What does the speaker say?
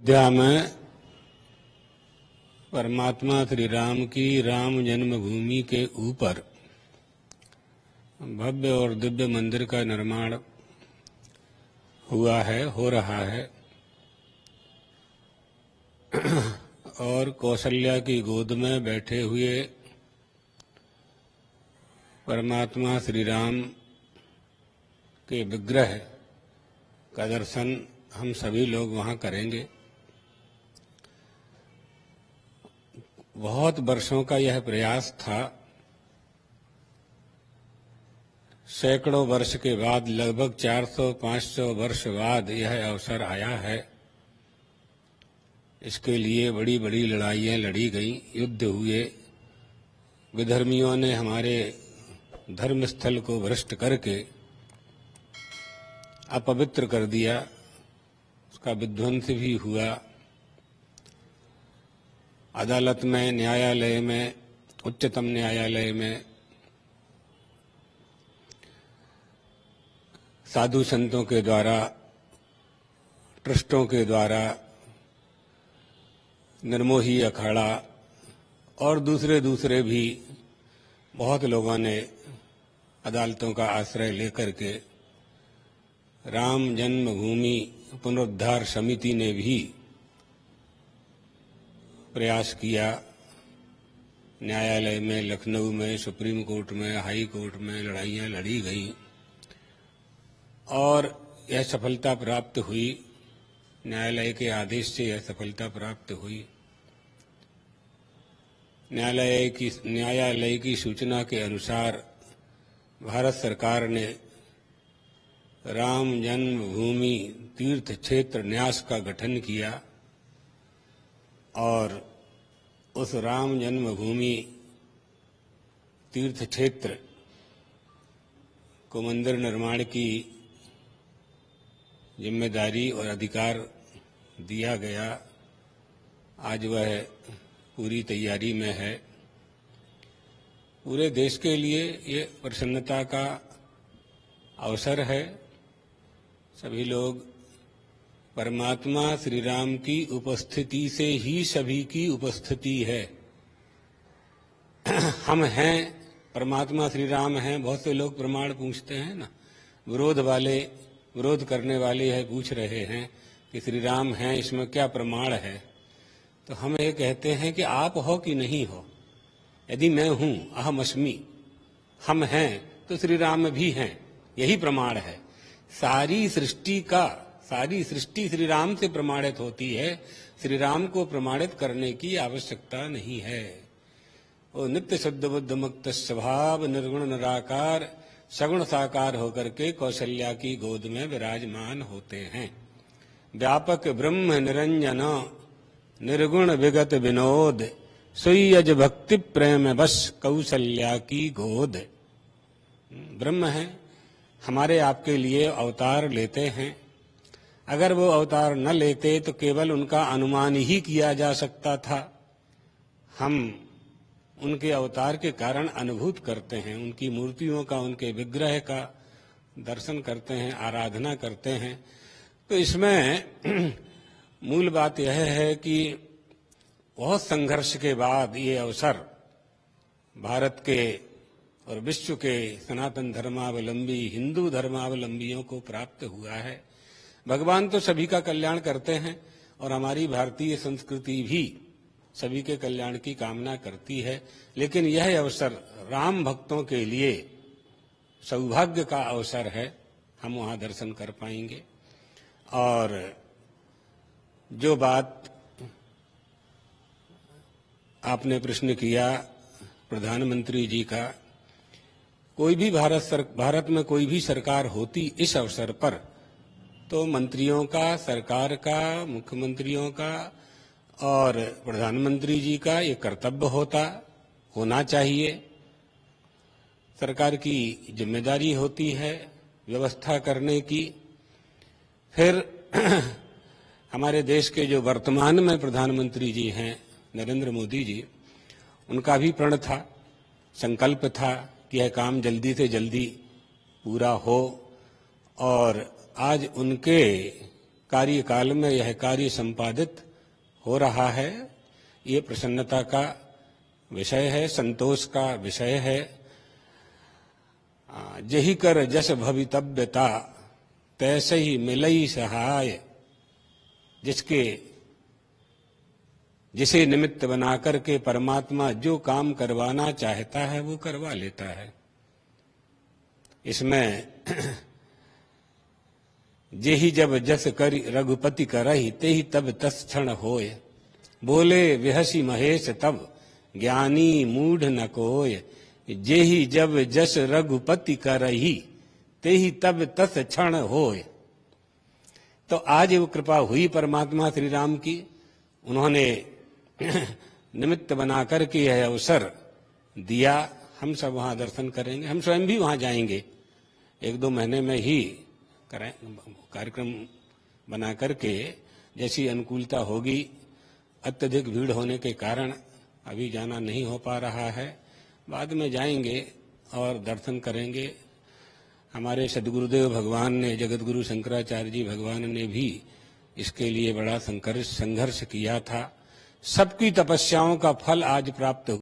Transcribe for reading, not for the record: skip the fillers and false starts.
अयोध्या में परमात्मा श्री राम की राम जन्मभूमि के ऊपर भव्य और दिव्य मंदिर का निर्माण हुआ है, हो रहा है। और कौशल्या की गोद में बैठे हुए परमात्मा श्री राम के विग्रह का दर्शन हम सभी लोग वहां करेंगे। बहुत वर्षों का यह प्रयास था। सैकड़ों वर्ष के बाद, लगभग 400-500 वर्ष बाद यह अवसर आया है। इसके लिए बड़ी बड़ी लड़ाइयाँ लड़ी गईं, युद्ध हुए, विधर्मियों ने हमारे धर्मस्थल को भ्रष्ट करके अपवित्र कर दिया, उसका विध्वंस भी हुआ। अदालत में, न्यायालय में, उच्चतम न्यायालय में साधु संतों के द्वारा, ट्रस्टों के द्वारा, निर्मोही अखाड़ा और दूसरे भी बहुत लोगों ने अदालतों का आश्रय लेकर के राम जन्मभूमि पुनरुद्धार समिति ने भी प्रयास किया। न्यायालय में, लखनऊ में, सुप्रीम कोर्ट में, हाई कोर्ट में लड़ाइयाँ लड़ी गईं और यह सफलता प्राप्त हुई। न्यायालय के आदेश से यह सफलता प्राप्त हुई। न्यायालय की सूचना के अनुसार भारत सरकार ने राम जन्मभूमि तीर्थ क्षेत्र न्यास का गठन किया और उस राम जन्मभूमि तीर्थ क्षेत्र को मंदिर निर्माण की जिम्मेदारी और अधिकार दिया गया। आज वह पूरी तैयारी में है। पूरे देश के लिए ये प्रसन्नता का अवसर है। सभी लोग, परमात्मा श्री राम की उपस्थिति से ही सभी की उपस्थिति है। हम हैं, परमात्मा श्री राम हैं। बहुत से लोग प्रमाण पूछते हैं ना, विरोध करने वाले यह पूछ रहे हैं कि श्री राम हैं, इसमें क्या प्रमाण है। तो हम ये कहते हैं कि आप हो कि नहीं हो। यदि मैं हूं, अहम अस्मि, हम हैं, तो श्री राम भी हैं, यही प्रमाण है। सारी सृष्टि श्री राम से प्रमाणित होती है। श्री राम को प्रमाणित करने की आवश्यकता नहीं है। वो नित्य शुद्ध बुद्ध मुक्त स्वभाव, निर्गुण निराकार, सगुण साकार होकर के कौशल्या की गोद में विराजमान होते हैं। व्यापक ब्रह्म निरंजन, निर्गुण विगत विनोद, सुयज भक्ति प्रेम बस कौशल्या की गोद। ब्रह्म है, हमारे आपके लिए अवतार लेते हैं। अगर वो अवतार न लेते तो केवल उनका अनुमान ही किया जा सकता था। हम उनके अवतार के कारण अनुभूत करते हैं, उनकी मूर्तियों का, उनके विग्रह का दर्शन करते हैं, आराधना करते हैं। तो इसमें मूल बात यह है कि बहुत संघर्ष के बाद ये अवसर भारत के और विश्व के सनातन धर्मावलंबी, हिंदू धर्मावलंबियों को प्राप्त हुआ है। भगवान तो सभी का कल्याण करते हैं और हमारी भारतीय संस्कृति भी सभी के कल्याण की कामना करती है। लेकिन यह अवसर राम भक्तों के लिए सौभाग्य का अवसर है। हम वहां दर्शन कर पाएंगे। और जो बात आपने प्रश्न किया प्रधानमंत्री जी का, कोई भी भारत में कोई भी सरकार होती इस अवसर पर, तो मंत्रियों का, सरकार का, मुख्यमंत्रियों का और प्रधानमंत्री जी का ये कर्तव्य होना चाहिए। सरकार की जिम्मेदारी होती है व्यवस्था करने की। फिर हमारे देश के जो वर्तमान में प्रधानमंत्री जी हैं, नरेंद्र मोदी जी, उनका भी प्रण था, संकल्प था कि यह काम जल्दी से जल्दी पूरा हो। और आज उनके कार्यकाल में यह कार्य संपादित हो रहा है, ये प्रसन्नता का विषय है, संतोष का विषय है। जही कर जस भवितव्यता तैसे ही मिलई सहाय, जिसे निमित्त बनाकर के परमात्मा जो काम करवाना चाहता है वो करवा लेता है। इसमें जेहि जब जस करि रघुपति करहि तेहि तब तस क्षण होय, बोले विहसी महेश तब ज्ञानी मूढ़ न कोय। जेहि जब जस रघुपति करहि तेहि तब तस क्षण होय। तो आज वो कृपा हुई परमात्मा श्री राम की, उन्होंने निमित्त बना करके यह अवसर दिया। हम सब वहां दर्शन करेंगे, हम स्वयं भी वहां जाएंगे। 1-2 महीने में ही कार्यक्रम बना करके जैसी अनुकूलता होगी। अत्यधिक भीड़ होने के कारण अभी जाना नहीं हो पा रहा है, बाद में जाएंगे और दर्शन करेंगे। हमारे सद्गुरुदेव भगवान ने, जगत गुरु शंकराचार्य जी भगवान ने भी इसके लिए बड़ा संघर्ष किया था। सबकी तपस्याओं का फल आज प्राप्त